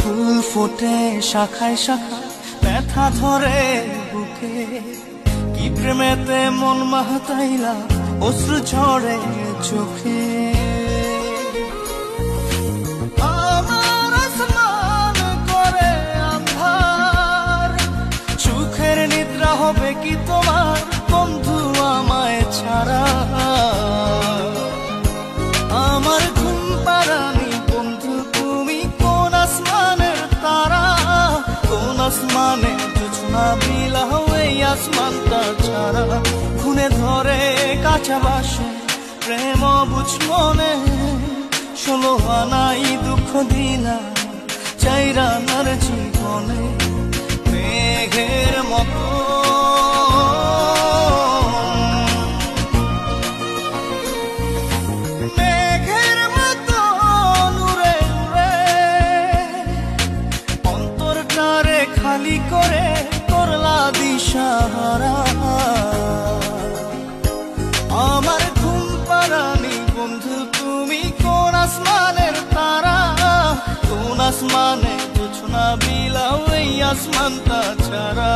ফুল ফোটে শাখায় শাখায়, ব্যথা ধরে বুকে। কি প্রেমেতে মন মাতাইলা, অশ্রু ঝরে চোখে। আমার আসমান করে আন্ধার, সুখের নিদ্রা হবে কি তোমার বন্ধু আমায় ছাড়া। আমার ঘুম পাড়ানি বন্ধু তুমি কোন আসমানের তারা, কোন আসমানে জোছনা বিলাও এই আসমানটা ছাড়া। খুনে ধরে কাঁচা বাসে প্রেম বুঝ মনে, 16 আনাই দুঃখ দিলা চাইরা নার জীবনে। মেঘের মতো খালি করে করলা দিশাহারা। আমার ঘুম পাড়ানি বন্ধু তুমি কোন আসমানের তারা, কোন আসমানে জোছনা বিলাও এই আসমানটা ছাড়া।